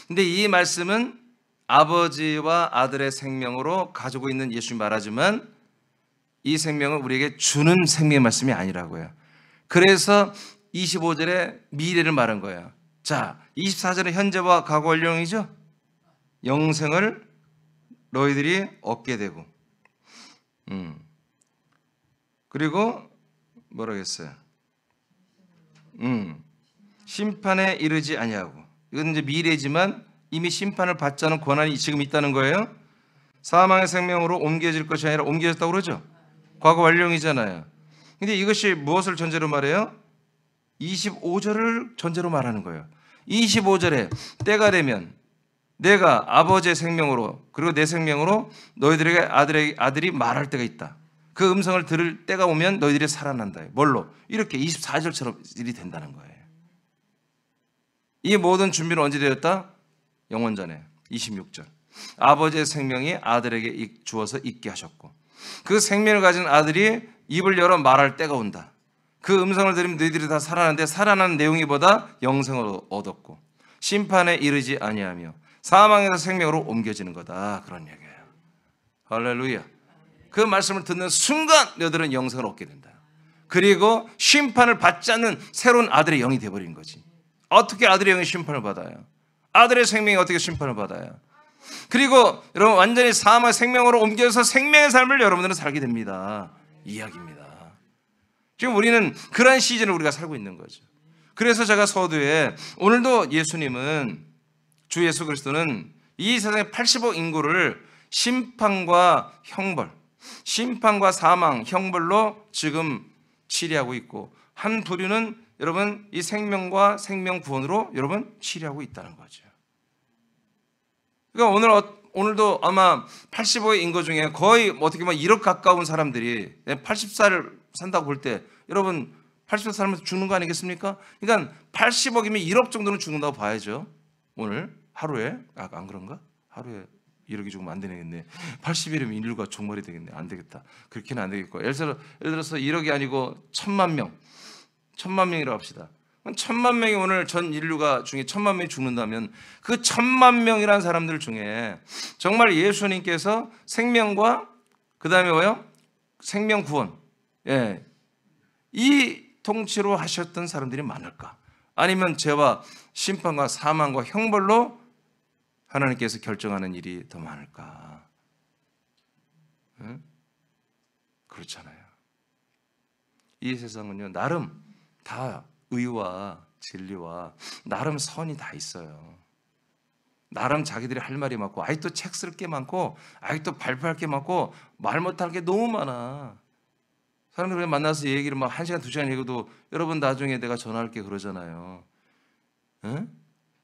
근데 이 말씀은 아버지와 아들의 생명으로 가지고 있는 예수님 말하지만 이 생명은 우리에게 주는 생명의 말씀이 아니라고요. 그래서 25절에 미래를 말한 거예요. 자, 24절은 현재와 과거 완료형이죠. 영생을 너희들이 얻게 되고, 그리고 뭐라고 했어요? 심판에 이르지 아니하고. 이건 이제 미래지만 이미 심판을 받지 않은 권한이 지금 있다는 거예요. 사망의 생명으로 옮겨질 것이 아니라 옮겨졌다고 그러죠. 과거 완료형이잖아요. 근데 이것이 무엇을 전제로 말해요? 25절을 전제로 말하는 거예요. 25절에 때가 되면 내가 아버지의 생명으로 그리고 내 생명으로 너희들에게 아들이 말할 때가 있다. 그 음성을 들을 때가 오면 너희들이 살아난다. 뭘로? 이렇게 24절처럼 일이 된다는 거예요. 이 모든 준비는 언제 되었다? 영원 전에 26절. 아버지의 생명이 아들에게 주어서 있게 하셨고 그 생명을 가진 아들이 입을 열어 말할 때가 온다. 그 음성을 들으면 너희들이 다 살아나는데 살아나는 내용이 보다 영생을 얻었고 심판에 이르지 아니하며 사망에서 생명으로 옮겨지는 거다. 그런 얘기예요. 할렐루야. 그 말씀을 듣는 순간 너희들은 영생을 얻게 된다. 그리고 심판을 받지 않는 새로운 아들의 영이 되어버린 거지. 어떻게 아들의 영이 심판을 받아요? 아들의 생명이 어떻게 심판을 받아요? 그리고 여러분 완전히 사망의 생명으로 옮겨서 생명의 삶을 여러분들은 살게 됩니다. 이야기입니다. 지금 우리는 그러한 시즌을 우리가 살고 있는 거죠. 그래서 제가 서두에 오늘도 예수님은 주 예수 그리스도는 이 세상의 80억 인구를 심판과 형벌, 심판과 사망, 형벌로 지금 치리하고 있고 한 부류는 여러분 이 생명과 생명 구원으로 여러분 치리하고 있다는 거죠. 그러니까 오늘도 아마 85의 인구 중에 거의 어떻게 보면 1억 가까운 사람들이 80살을 산다고 볼 때 여러분 80살 살면서 죽는 거 아니겠습니까? 그러니까 80억이면 1억 정도는 죽는다고 봐야죠. 오늘 하루에 안 그런가? 하루에 1억이 죽으면 안 되겠네. 80일이면 인류가 종말이 되겠네. 안 되겠다. 그렇게는 안 되겠고 예를 들어서 1억이 아니고 1000만 명이라고 합시다. 1000만 명이 오늘 전 인류가 중에 1000만 명이 죽는다면 그 1000만 명이라는 사람들 중에 정말 예수님께서 생명과 그 다음에 뭐요? 생명 구원, 이 통치로 하셨던 사람들이 많을까? 아니면 죄와 심판과 사망과 형벌로 하나님께서 결정하는 일이 더 많을까? 그렇잖아요. 이 세상은요 나름 다 의와 진리와 나름 선이 다 있어요. 나름 자기들이 할 말이 많고 아직도 책 쓸 게 많고 아직도 발표할 게 많고 말 못할 게 너무 많아. 사람들 그냥 만나서 얘기를 막 1시간, 2시간 얘기해도 여러분 나중에 내가 전화할게 그러잖아요. 응?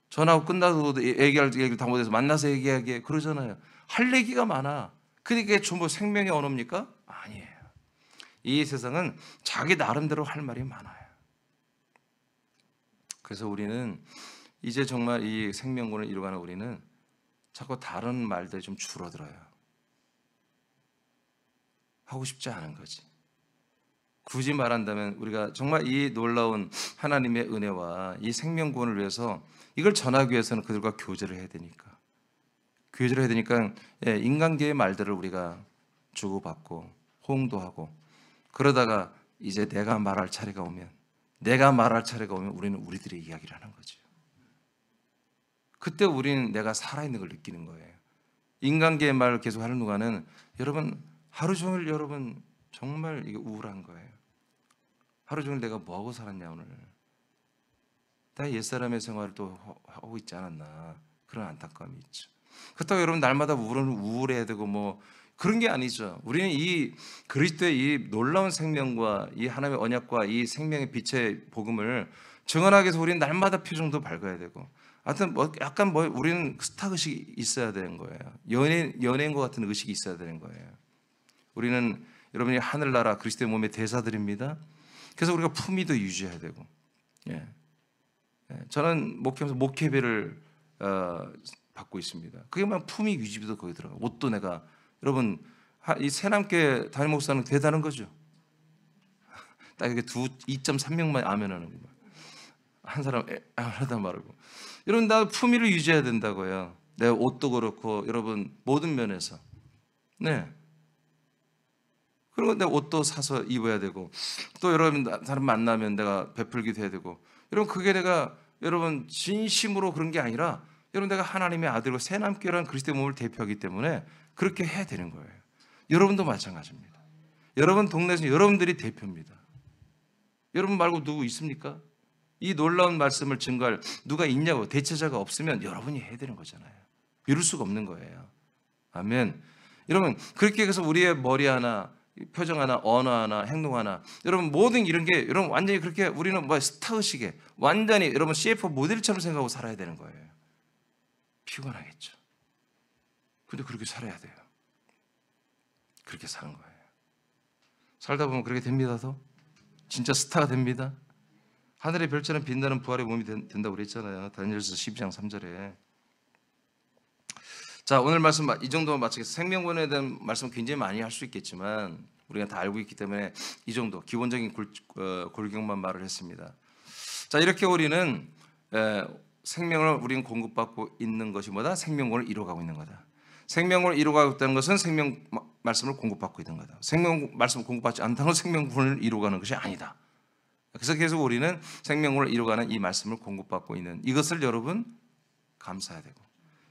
전화하고 끝나도 얘기할 얘기를 다 못해서 만나서 얘기하게 그러잖아요. 할 얘기가 많아. 그게 전부 생명의 언어입니까? 아니에요. 이 세상은 자기 나름대로 할 말이 많아요. 그래서 우리는 이제 정말 이 생명권을 이루어가는 우리는 자꾸 다른 말들이 좀 줄어들어요. 하고 싶지 않은 거지. 굳이 말한다면 우리가 정말 이 놀라운 하나님의 은혜와 이 생명권을 위해서 이걸 전하기 위해서는 그들과 교제를 해야 되니까. 교제를 해야 되니까 인간계의 말들을 우리가 주고받고 호응도 하고 그러다가 이제 내가 말할 차례가 오면 우리는 우리들의 이야기를 하는 거죠. 그때 우리는 내가 살아있는 걸 느끼는 거예요. 인간계의 말을 계속 하는 동안은 여러분 하루 종일 여러분 정말 이게 우울한 거예요. 하루 종일 내가 뭐하고 살았냐 오늘. 나 옛사람의 생활을 또 하고 있지 않았나 그런 안타까움이 있죠. 그렇다고 여러분 날마다 우울해야 되고 뭐 그런 게 아니죠. 우리는 이 그리스도의 이 놀라운 생명과 이 하나님의 언약과 이 생명의 빛의 복음을 증언하기 위해서 우리는 날마다 표정도 밝아야 되고 하여튼 뭐 약간 뭐 우리는 스타 의식이 있어야 되는 거예요. 연예인과 같은 의식이 있어야 되는 거예요. 우리는 여러분이 하늘나라 그리스도의 몸의 대사들입니다. 그래서 우리가 품위도 유지해야 되고 저는 목회하면서 목회비를 받고 있습니다. 그게 막 품위 유지비도 거기 들어가. 옷도 내가 여러분 이 새남교회 담임 목사는 대단한 거죠. 딱 이렇게 2.3명만 아멘하는 거예요. 한 사람 하다 말고 여러분 나 품위를 유지해야 된다고요. 내 옷도 그렇고 여러분 모든 면에서 그리고 내 옷도 사서 입어야 되고 또 여러분 사람 만나면 내가 베풀기도 해야 되고 여러분 그게 내가 여러분 진심으로 그런 게 아니라 여러분 내가 하나님의 아들과 새남교회라는 그리스도의 몸을 대표하기 때문에 그렇게 해야 되는 거예요. 여러분도 마찬가지입니다. 여러분 동네에서 여러분들이 대표입니다. 여러분 말고 누구 있습니까? 이 놀라운 말씀을 증거할 누가 있냐고. 대체자가 없으면 여러분이 해야 되는 거잖아요. 이룰 수가 없는 거예요. 아멘. 여러분 그렇게 해서 우리의 머리 하나 표정 하나 언어 하나 행동 하나 여러분 모든 이런 게 여러분 완전히 그렇게 우리는 뭐 스타의식에 완전히 여러분 CF 모델처럼 생각하고 살아야 되는 거예요. 피곤하겠죠. 근데 그렇게 살아야 돼요. 그렇게 사는 거예요. 살다 보면 그렇게 됩니다. 더 진짜 스타가 됩니다. 하늘의 별처럼 빛나는 부활의 몸이 된다고 그랬잖아요. 다니엘서 12장 3절에. 자, 오늘 말씀 이 정도만 마치겠습니다. 생명권에 대한 말씀 굉장히 많이 할 수 있겠지만 우리가 다 알고 있기 때문에 이 정도 기본적인 골경만 말을 했습니다. 자, 이렇게 우리는 생명을 우리는 공급받고 있는 것이 뭐다? 생명권을 이루어가고 있는 거다. 생명을 이루어가고 있다는 것은 생명 말씀을 공급받고 있는 거다. 생명 말씀을 공급받지 않다는 것은 생명권을 이루어가는 것이 아니다. 그래서 계속 우리는 생명권을 이루어가는 이 말씀을 공급받고 있는 이것을 여러분 감사해야 되고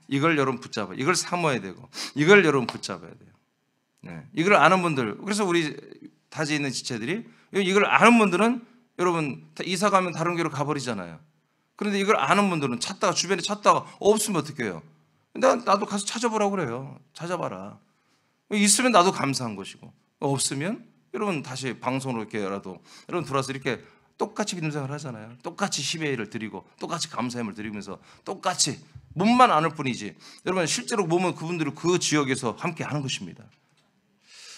이걸 여러분 붙잡아 이걸 사모해야 되고 이걸 여러분 붙잡아야 돼요. 이걸 아는 분들 그래서 우리 타지에 있는 지체들이 이걸 아는 분들은 여러분 이사 가면 다른 교회로 가버리잖아요. 그런데 이걸 아는 분들은 찾다가 주변에 찾다가 없으면 어떻게 해요? 나도 가서 찾아보라고 그래요. 찾아봐라. 있으면 나도 감사한 것이고 없으면 여러분 다시 방송으로 이렇게라도 여러분 들어와서 이렇게 똑같이 믿음 생활을 하잖아요. 똑같이 시베이를 드리고 똑같이 감사함을 드리면서 똑같이 몸만 아는 뿐이지 여러분 실제로 몸은 그분들을 그 지역에서 함께 하는 것입니다.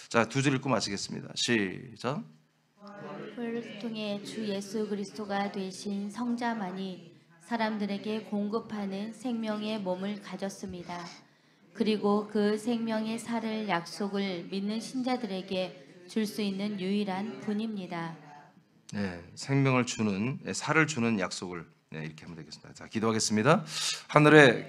자, 2절 읽고 마치겠습니다. 시작. 를 통해 주 예수 그리스도가 되신 성자만이 사람들에게 공급하는 생명의 몸을 가졌습니다. 그리고 그 생명의 살을 약속을 믿는 신자들에게 줄 수 있는 유일한 분입니다. 생명을 주는 살을 주는 약속을 이렇게 하면 되겠습니다. 자, 기도하겠습니다. 하늘의